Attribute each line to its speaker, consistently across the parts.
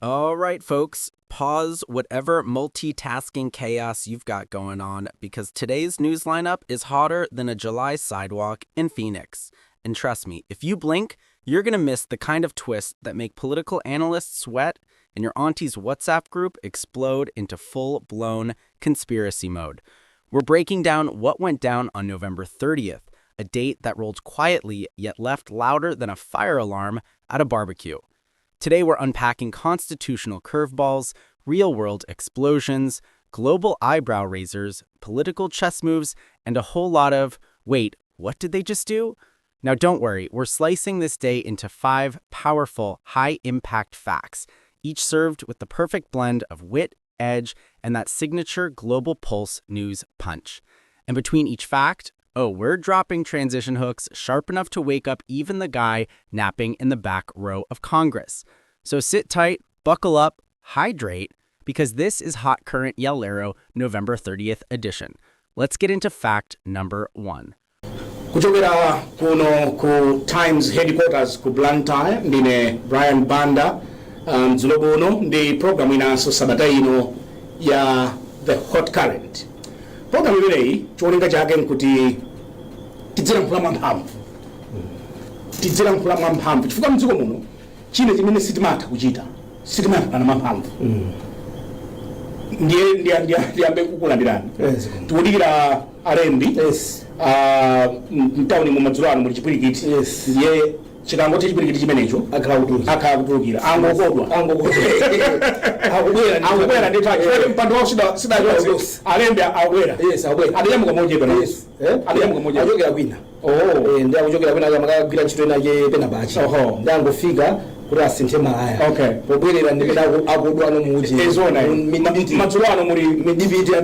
Speaker 1: All right, folks, pause whatever multitasking chaos you've got going on because today's news lineup is hotter than a July sidewalk in Phoenix. And trust me, if you blink, you're going to miss the kind of twists that make political analysts sweat and your auntie's WhatsApp group explode into full-blown conspiracy mode. We're breaking down what went down on November 30th, a date that rolled quietly yet left louder than a fire alarm at a barbecue. Today, we're unpacking constitutional curveballs, real-world explosions, global eyebrow raisers, political chess moves, and a whole lot of, wait, what did they just do? Now, don't worry, we're slicing this day into 5 powerful, high-impact facts, each served with the perfect blend of wit, edge, and that signature GlobalPulseNewz punch. And between each fact, we're dropping transition hooks sharp enough to wake up even the guy napping in the back row of Congress. So sit tight, buckle up, hydrate, because this is Hot Current Ya Lero November 30th edition. Let's get into fact number 1.
Speaker 2: Kuchokera kuno ku Times headquarters ku Blantyre ndine Brian Banda mzulobo uno ndi program inanso sabata ino ya The Hot Current. Program imeneyi cholinga chake nkuti tidzera mphula mwamphamvu chifukwa mdziko muno chine chimene sitimatha kuchita sitimapana mwamphamvu ndiyambe kukulandirani tikudikira alembi mtawuni mu madzulo ano muli chipwirikiti ndiye chikango chipwirikiti chimenecho akhala kutulukira akubwera ndithu mpando wawo sidachotse alembi akubwera adiyamuka mochepa achokera kwina ndi akuchokera kwina amakagwira ntchito inache penapachi ndi angofika kuti asinthe malaya pobwerera ndipita akudwa ano muji madzulo ano muli midibiti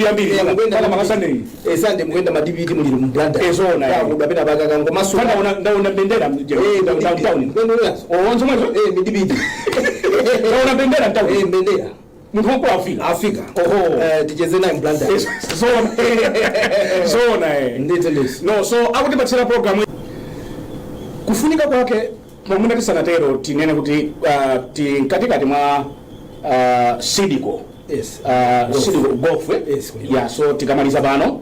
Speaker 2: ambiri kala makasandeyi sande mukuyenda madibiti muliri mblanda akudwa penapaka kangomaso ndaona bendera mtown onzo mwezo midibiti ndaona bendera mtown bendera munthu wako afika ticheze naye mblanda zona ndithu no so akutipatsira program kufunika kwake mwamuna tisanatero tinene kuti tinkatikati mwa sidiko sidiko gofwe so tikamaliza pano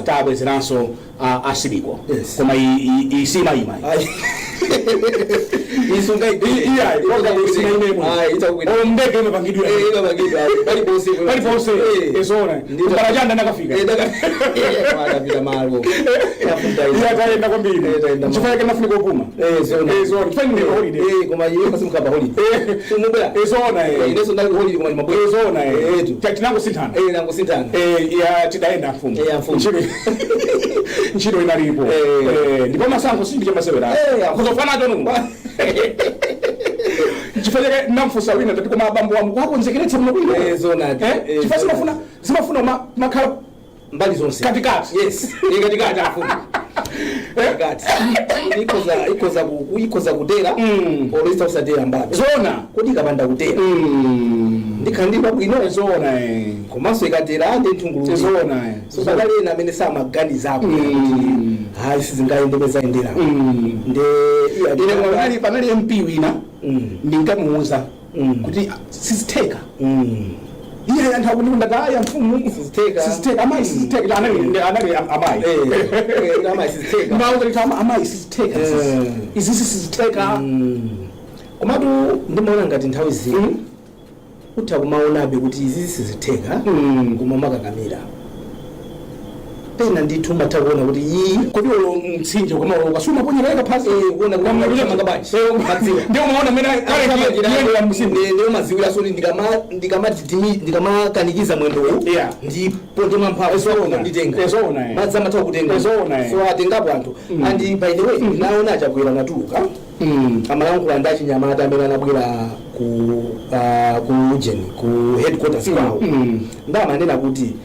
Speaker 2: tabwezeranso asidiko koma isimayima isunga ndege imepangidwa palipose ezona mbalajanda nakafika iyataenda kwambiri chifayake nafunika kupuma ezona chifayike holiday koma iyo kasimukapa holiday ezona ezona tinango sinthana ya tidaenda mfumu nchilo inalipo ndipo masango sindi chamasewera kuzofana tono chifanyike namfusa wina tati koma abambo wangu wakonzekeretsa muno bwino zona chifasi zimafuna makhala mbali zonse katikati katikati afuna ikoza kutera polisa usadera mbabe zona kodi kapanda kutera ndikhandira bwino zona komanso ikatera ande ntungulu zona so bakalena amene samaganiza ako hayi sizingaendemeza endera nde ine panali MP wina ndingamuuza kuti siziteka iya anthu akundikunda kaya mfumu siziteka amayi siziteka anali amayi siziteka amayi siziteka izisi siziteka komatu ndimaona ngati nthawi zino utha kumaonabe kuti izisi siziteka koma makakamira pena ndithu matha kuona kuti kodi ulo mtsinje koma ulo kasuma ponyereka phasi kuona kuti mangabachi ndio umeona mena ndio maziwira so ndikamakanikiza mwendo ndipo ndima mphapo so nditenga madza matha kutenga so atengapo anthu and by the way naona achakwera natuluka amalankhula ndachi nyamata amene anabwera ku ujeni ku headquarters kwawo ndamanena kuti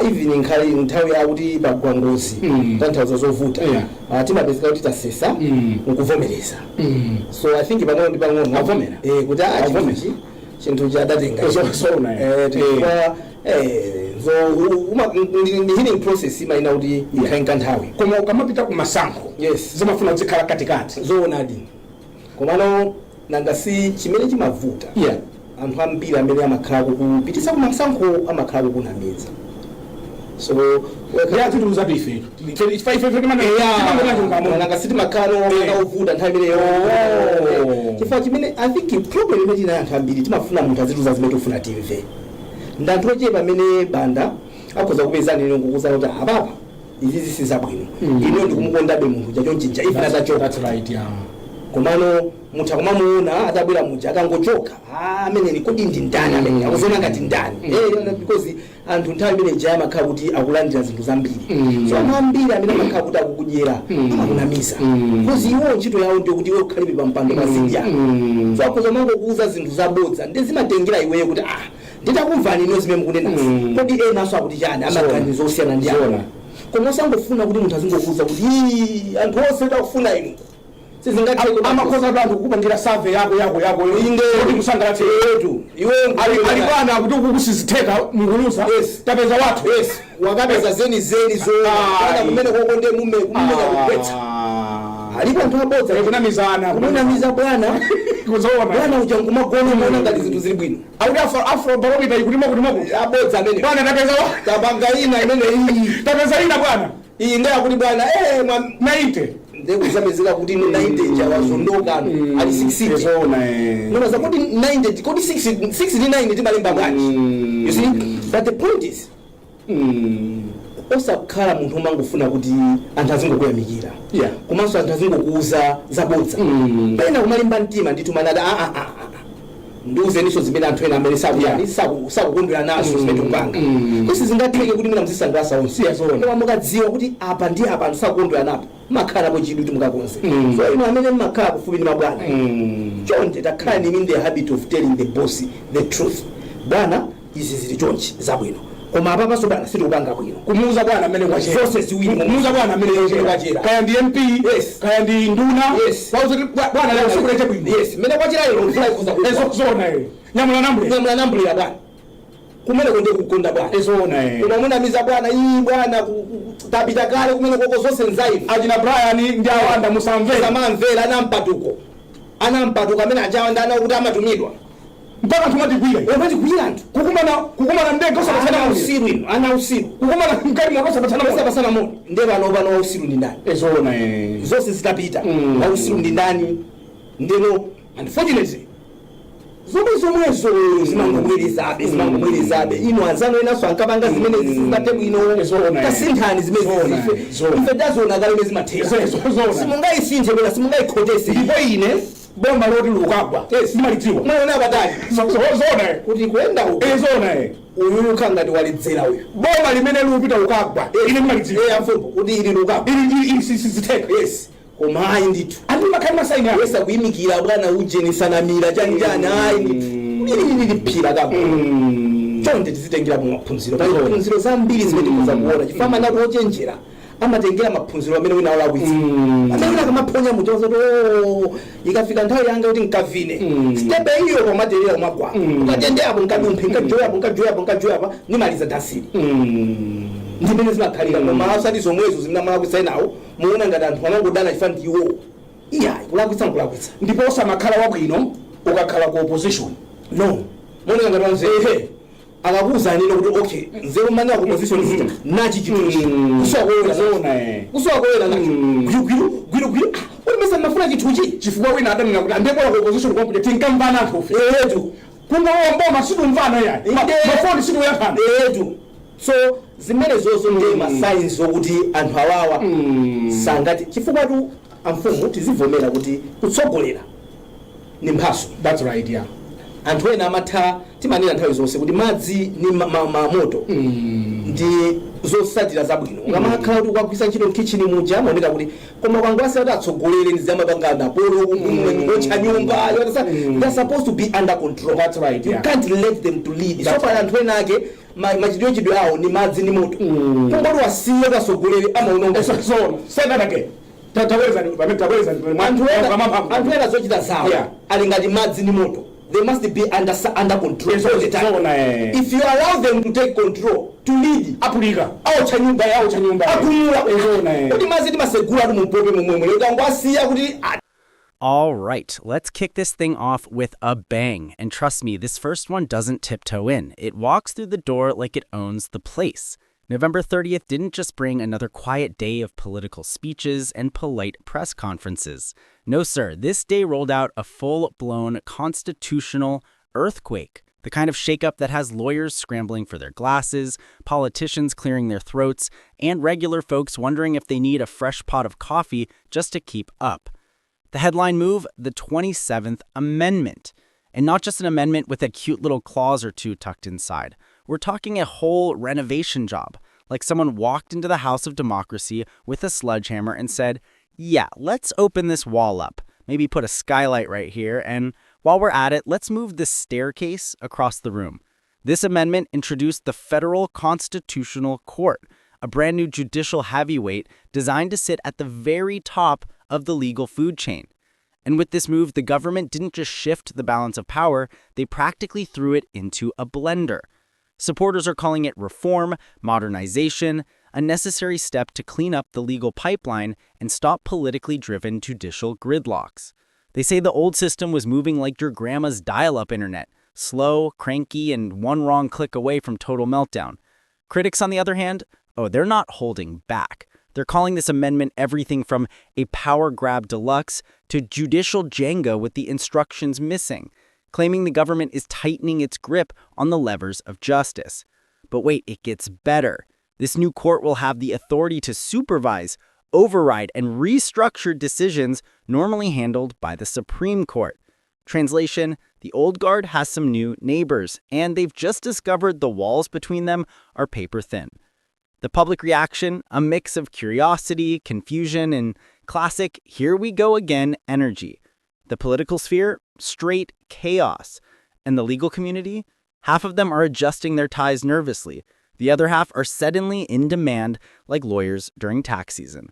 Speaker 2: even nkhali nthawi yakuti bagwangozi tanthauza zovuta timapezeka kuti tasesa ukuvomereza so I think pang'ono ndi pang'ono avomera kuti chinthu chadatenga the healing process imaina kuti ikhainka nthawi koma ukamapita ku masankho zimafuna uzikhala katikati zoonadi komano nanga si chimene chimavuta anthu ambiri amene amakhala kupitisa kumasankho amakhala kunamiza so yatituza bife nanga siti makano uvuta nthawi imeneyo chifukwa chimene I think problem imene tina anthu ambiri timafuna munthu azituza zimene tofuna timve ndanthu ochepa amene banda akhoza kupeza neno kukuza kuti apapa izi zisizabwino ino ndikumukondabe munthu chachonjinja ifuna tachoka. That's right, yeah. Komano munthu akumamuona atabwera muja akangochoka amene ni kodi ndi ndani amene akuzona ngati ndani because anthu nthawi imene jaya amakhala kuti akulandira zinthu zambiri so ambiri amene amakhala kuti akukudyera akunamiza because iwo ntchito yawo ndiyo kuti iwe ukhalibe pampando pazidya so akhoza mangokuuza zinthu zabodza ndi zimatengera iweyo kuti nditakumvani ino zimene mukunenazi kodi enaso akuti chani amaganizo osiyana ndi awo koma osangofuna kuti munthu azingokuuza kuti anthu onse takufuna inu amakhoza abantu kukupangira survey yako inde kuti kusangalatse yetu iwe alibana kuti ukusizitheka mungulusa tapeza wathu wakapeza zeni zo kana kumene kokonde mume kupetsa alipo anthu abodza kunamiza bwana bwana uchangumagona muona ngati zinthu zili bwino akuti afro barometer ikutima kuti abodza amene bwana tapanga ina imene iyi tapeza ina bwana iyi ndiye akuti bwana naite ndekuzamezeka kuti 90 jawazondoka ali 60 nona zakuti 90 kodi 69 timalemba bwanji you see but the point is osakhala munthu mangofuna kuti anthu azingokuyamikira komanso anthu azingokuuza zabodza pena kumalimba mtima ndithu manada ndiuzeniso zimene anthu ena amene sakukondwera nazo zimene tikupanga isi zingatheke kuti mina mzisangalasa onse koma mukadziwa kuti apa ndi apa anthu sakukondwera napo makhalapo chidwi kuti mukakonze so ino amene mmakhala kufupi ndi mabwana chonde takhala ni in the habit of telling the boss the truth bwana izi zili chonchi zabwino koma apa paso bwana sitikupanga bwino kumuuza bwana amene kwachera zonse ziwiri kumuuza bwana amene kwachera kaya ndi MP kaya ndi nduna wauze bwana leo sikulete bwino mene kwachera lero mfuna ikuza zona nyamula nambule ya bwana kumene konde kukonda bwana zona koma munamiza bwana bwana tapita kale kumene koko zonse nzaifu ajina Brian ndi awanda musamvera mamvera anampatuka amene ajawanda ana kuti amatumidwa mpaka tumatigwira anthu kukumana ndege osapatana usiru ana usiru kukumana mkali mwa osapatana mo nde bano usiru ndi ndani ezona zonse zitapita na usiru ndi ndani ndeno unfortunately zomwezo zimangobwirizabe ino anzano enaso ankapanga zimene zisizate bwino kasinthani zimene ife tazona kale mezimathera simungayisinthe kwena simungayikhotese ndipo ine bomba loti lukagwa simalidziwa mwana abatali zona kuti kwenda uko zona uyu ukhangati walidzera uyu bomba limene lupita lukagwa ine malidziwa amfumbo kuti ili lukagwa ili sizitheka koma hayi ndithu andi makhali masaini wesa kuyimikira bwana ujenisanamira chani hayi ili phira kabo chonde tizitengera mu maphunziro zambiri zimene tikuza kuona chifama nako ochenjera amatengera maphunziro amene wina olakwitsa amene akamaphonya muchozo ikafika nthawi yanga kuti nkavine step iyo komaterera kumagwa ukatende apo nkadumphe nkajoyapo nimaliza dasiri ndimene zimakhalira koma asati zomwezo zimene amalakwitsa nawo muona ngati anthu amangodana chifukwa ndiwo kulakwitsa nkulakwitsa ndipo osamakhala wabwino ukakhala ku opposition no muona ngati wanze akakuza nino kuti okay nzero manya ku position zita nachi chituchi kusokoela nacho gwiru ulimesa mafuna chituchi chifukwa wina adanena kuti andekora ku opposition kwa kuti tinkamvana anthu etu kunga wamboma situmvana ya mafoni situ yakhana etu so zimene zonso ndi masigns okuti anthu awawa sangati chifukwa tu amfumu tizivomera kuti kutsogolera ni mphaso. That's right, yeah. Anthu ena amatha timanena nthawi zonse kuti madzi ni moto ndi zosatira zabwino ngamakhala kuti kwagwisa ntchito kitchen muja maoneka kuti koma kwangwasa kuti atsogolere ndi zamapangana polo ngocha nyumba they're supposed to be under control. That's right, yeah. You can't let them to lead. So pala anthu ena ake machidwe awo ni madzi ni moto kungoti wasiye kasogolere amaononga so say that again. Anthu ena zochita zawo ali ngati madzi ni moto. They must be under control all the time. If you allow them to take control, to lead, apulika. Aocha nyumba. Akumula. Kuti mazidi masegula tu mumpope mumwemwe. Ngwasiya kuti
Speaker 1: All right, let's kick this thing off with a bang. And trust me, this first one doesn't tiptoe in. It walks through the door like it owns the place. November 30th didn't just bring another quiet day of political speeches and polite press conferences. No, sir, this day rolled out a full-blown constitutional earthquake. The kind of shakeup that has lawyers scrambling for their glasses, politicians clearing their throats, and regular folks wondering if they need a fresh pot of coffee just to keep up. The headline move, the 27th Amendment. And not just an amendment with a cute little clause or two tucked inside. We're talking a whole renovation job. Like someone walked into the House of Democracy with a sledgehammer and said, yeah, let's open this wall up. Maybe put a skylight right here, and while we're at it, let's move this staircase across the room. This amendment introduced the Federal Constitutional Court, a brand new judicial heavyweight designed to sit at the very top of the legal food chain. And with this move, the government didn't just shift the balance of power, they practically threw it into a blender. Supporters are calling it reform, modernization, a necessary step to clean up the legal pipeline and stop politically driven judicial gridlocks. They say the old system was moving like your grandma's dial-up internet, slow, cranky, and one wrong click away from total meltdown. Critics, on the other hand, they're not holding back. They're calling this amendment everything from a power grab deluxe to judicial Jenga with the instructions missing, claiming the government is tightening its grip on the levers of justice. But wait, it gets better. This new court will have the authority to supervise, override, and restructure decisions normally handled by the Supreme Court. Translation, the old guard has some new neighbors, and they've just discovered the walls between them are paper thin. The public reaction, a mix of curiosity, confusion, and classic here we go again energy. The political sphere, straight chaos. And the legal community, half of them are adjusting their ties nervously. The other half are suddenly in demand like lawyers during tax season.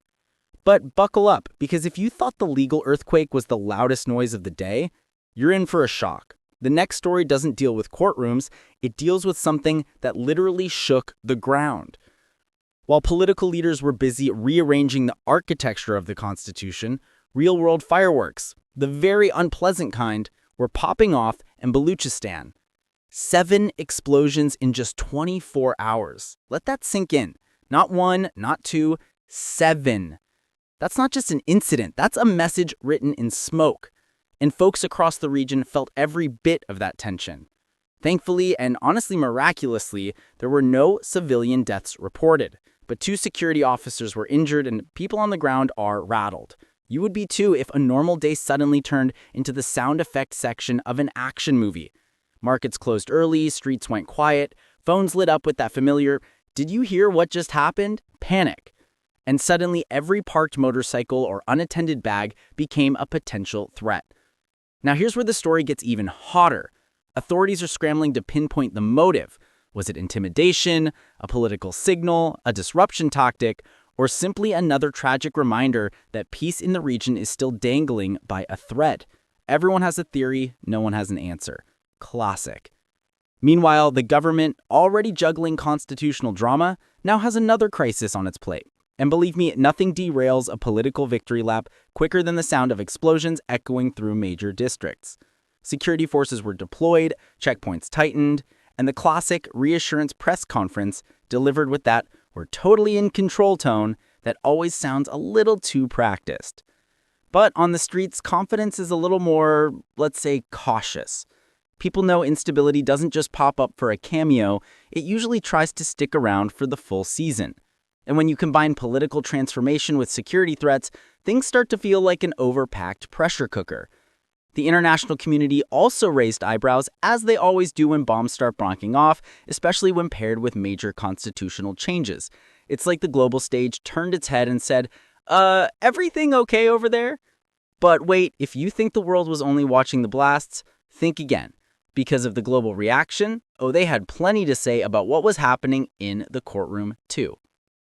Speaker 1: But buckle up, because if you thought the legal earthquake was the loudest noise of the day, you're in for a shock. The next story doesn't deal with courtrooms, it deals with something that literally shook the ground. While political leaders were busy rearranging the architecture of the Constitution, real-world fireworks, the very unpleasant kind, were popping off in Balochistan. 7 explosions in just 24 hours. Let that sink in. Not 1, not 2, 7. That's not just an incident, that's a message written in smoke. And folks across the region felt every bit of that tension. Thankfully, and honestly miraculously, there were no civilian deaths reported. But 2 security officers were injured and people on the ground are rattled. You would be too if a normal day suddenly turned into the sound effect section of an action movie. Markets closed early, streets went quiet, phones lit up with that familiar, "Did you hear what just happened?" panic. And suddenly every parked motorcycle or unattended bag became a potential threat. Now here's where the story gets even hotter. Authorities are scrambling to pinpoint the motive. Was it intimidation, a political signal, a disruption tactic, or simply another tragic reminder that peace in the region is still dangling by a thread? Everyone has a theory, no one has an answer. Classic. Meanwhile, the government, already juggling constitutional drama, now has another crisis on its plate. And believe me, nothing derails a political victory lap quicker than the sound of explosions echoing through major districts. Security forces were deployed, checkpoints tightened, and the classic reassurance press conference delivered with that "we're totally in control" tone that always sounds a little too practiced. But on the streets, confidence is a little more, let's say, cautious. People know instability doesn't just pop up for a cameo, it usually tries to stick around for the full season. And when you combine political transformation with security threats, things start to feel like an overpacked pressure cooker. The international community also raised eyebrows, as they always do when bombs start bonking off, especially when paired with major constitutional changes. It's like the global stage turned its head and said, everything okay over there? But wait, if you think the world was only watching the blasts, think again. Because of the global reaction, they had plenty to say about what was happening in the courtroom too.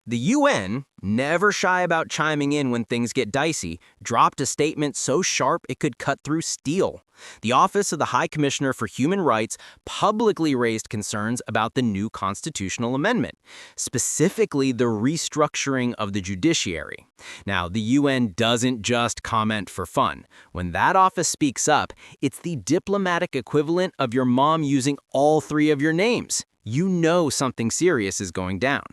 Speaker 3: The UN, never shy about chiming in when things get dicey, dropped a statement so sharp it could cut through steel. The Office of the High Commissioner for Human Rights publicly raised concerns about the new constitutional amendment, specifically the restructuring of the judiciary. Now, the UN doesn't just comment for fun. When that office speaks up, it's the diplomatic equivalent of your mom using all three of your names. You know something serious is going down.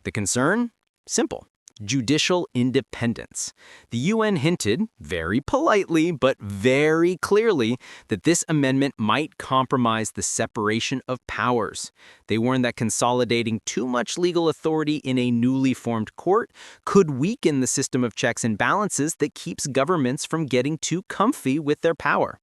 Speaker 3: The concern? Simple. Judicial independence. The UN hinted, very politely but very clearly, that this amendment might compromise the separation of powers. They warned that consolidating too much legal authority in a newly formed court could weaken the system of checks and balances that keeps governments from getting too comfy with their power.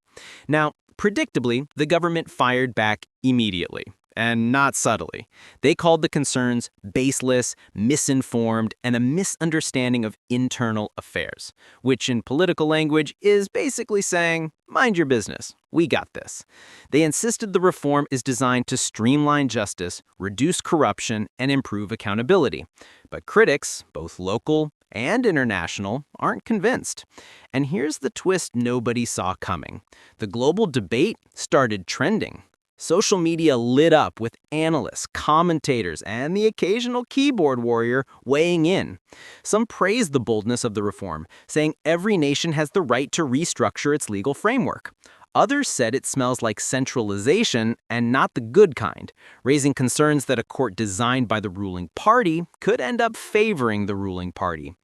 Speaker 3: Now, predictably, the government fired back immediately. And not subtly. They called the concerns baseless, misinformed, and a misunderstanding of internal affairs, which in political language is basically saying, mind your business, we got this. They insisted the reform is designed to streamline justice, reduce corruption, and improve accountability. But critics, both local and international, aren't convinced. And here's the twist nobody saw coming. The global debate started trending. Social media lit up with analysts, commentators, and the occasional keyboard warrior weighing in. Some praised the boldness of the reform, saying every nation has the right to restructure its legal framework. Others said it smells like centralization and not the good kind, raising concerns that a court designed by the ruling party could end up favoring the ruling party.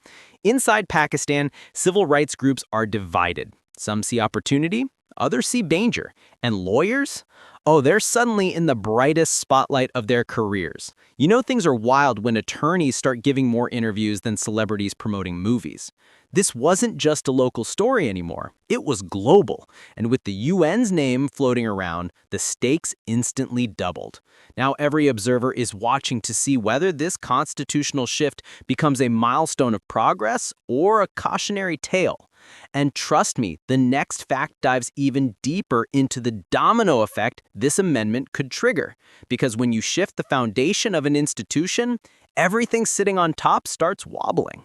Speaker 3: Inside Pakistan, civil rights groups are divided. Some see opportunity, others see danger, and lawyers? Oh, they're suddenly in the brightest spotlight of their careers. You know things are wild when attorneys start giving more interviews than celebrities promoting movies. This wasn't just a local story anymore. It was global. And with the UN's name floating around, the stakes instantly doubled. Now every observer is watching to see whether this constitutional shift becomes a milestone of progress or a cautionary tale. And trust me, the next fact dives even deeper into the domino effect this amendment could trigger. Because when you shift the foundation of an institution, everything sitting on top starts wobbling.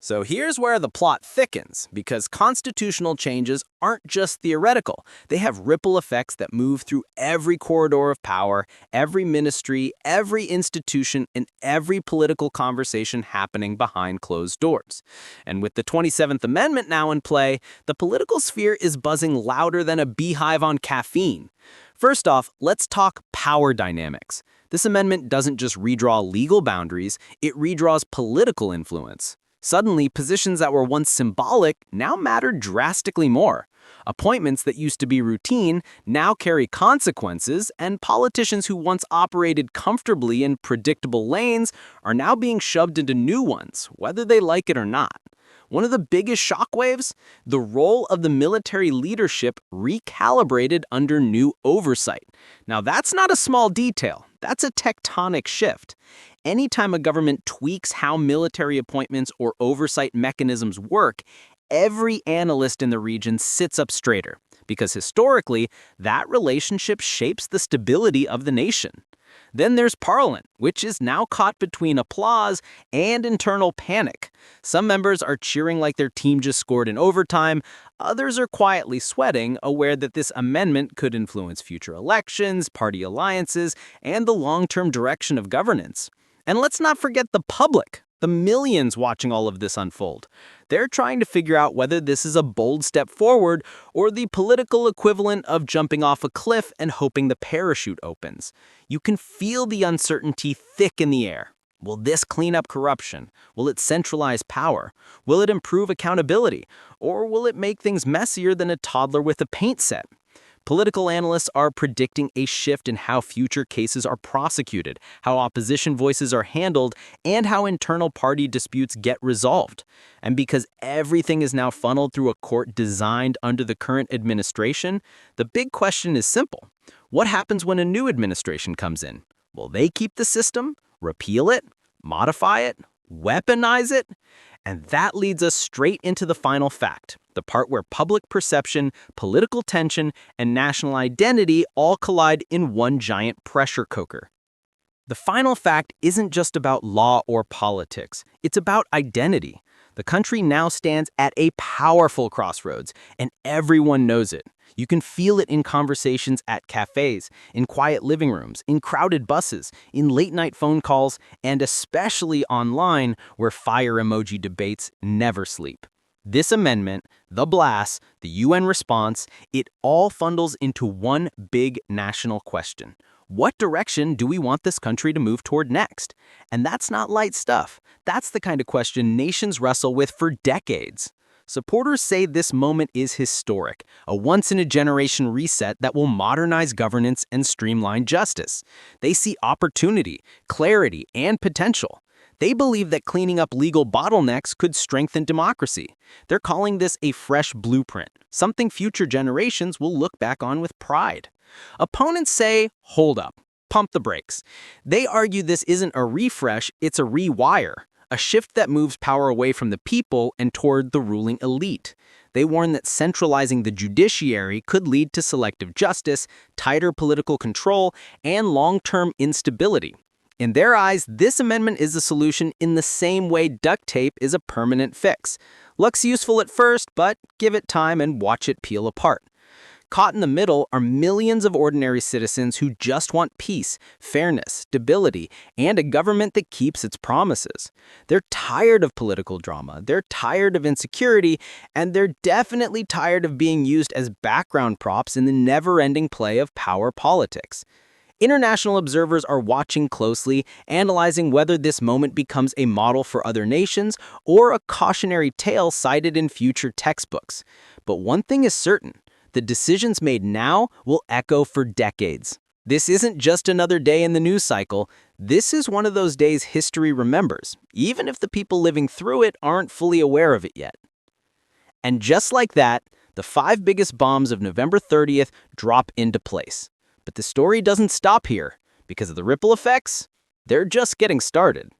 Speaker 3: So here's where the plot thickens, because constitutional changes aren't just theoretical. They have ripple effects that move through every corridor of power, every ministry, every institution, and every political conversation happening behind closed doors. And with the 27th Amendment now in play, the political sphere is buzzing louder than a beehive on caffeine. First off, let's talk power dynamics. This amendment doesn't just redraw legal boundaries, it redraws political influence. Suddenly, positions that were once symbolic now matter drastically more. Appointments that used to be routine now carry consequences, and politicians who once operated comfortably in predictable lanes are now being shoved into new ones, whether they like it or not. One of the biggest shockwaves? The role of the military leadership recalibrated under new oversight. Now, that's not a small detail. That's a tectonic shift. Anytime a government tweaks how military appointments or oversight mechanisms work, every analyst in the region sits up straighter, because historically, that relationship shapes the stability of the nation. Then there's Parliament, which is now caught between applause and internal panic. Some members are cheering like their team just scored in overtime. Others are quietly sweating, aware that this amendment could influence future elections, party alliances, and the long-term direction of governance. And let's not forget the public, the millions watching all of this unfold. They're trying to figure out whether this is a bold step forward or the political equivalent of jumping off a cliff and hoping the parachute opens. You can feel the uncertainty thick in the air. Will this clean up corruption? Will it centralize power? Will it improve accountability? Or will it make things messier than a toddler with a paint set? Political analysts are predicting a shift in how future cases are prosecuted, how opposition voices are handled, and how internal party disputes get resolved. And because everything is now funneled through a court designed under the current administration, the big question is simple. What happens when a new administration comes in? Will they keep the system, repeal it, modify it, weaponize it? And that leads us straight into the final fact, the part where public perception, political tension, and national identity all collide in one giant pressure cooker. The final fact isn't just about law or politics. It's about identity. The country now stands at a powerful crossroads, and everyone knows it. You can feel it in conversations at cafes, in quiet living rooms, in crowded buses, in late-night phone calls, and especially online where fire emoji debates never sleep. This amendment, the blast, the UN response, it all funnels into one big national question. What direction do we want this country to move toward next? And that's not light stuff. That's the kind of question nations wrestle with for decades. Supporters say this moment is historic, a once-in-a-generation reset that will modernize governance and streamline justice. They see opportunity, clarity, and potential. They believe that cleaning up legal bottlenecks could strengthen democracy. They're calling this a fresh blueprint, something future generations will look back on with pride. Opponents say, hold up, pump the brakes. They argue this isn't a refresh, it's a rewire, a shift that moves power away from the people and toward the ruling elite. They warn that centralizing the judiciary could lead to selective justice, tighter political control, and long-term instability. In their eyes, this amendment is a solution in the same way duct tape is a permanent fix. Looks useful at first, but give it time and watch it peel apart. Caught in the middle are millions of ordinary citizens who just want peace, fairness, stability, and a government that keeps its promises. They're tired of political drama, they're tired of insecurity, and they're definitely tired of being used as background props in the never-ending play of power politics. International observers are watching closely, analyzing whether this moment becomes a model for other nations or a cautionary tale cited in future textbooks. But one thing is certain. The decisions made now will echo for decades. This isn't just another day in the news cycle. This is one of those days history remembers, even if the people living through it aren't fully aware of it yet. And just like that, the 5 biggest bombs of November 30th drop into place. But the story doesn't stop here, because of the ripple effects, they're just getting started.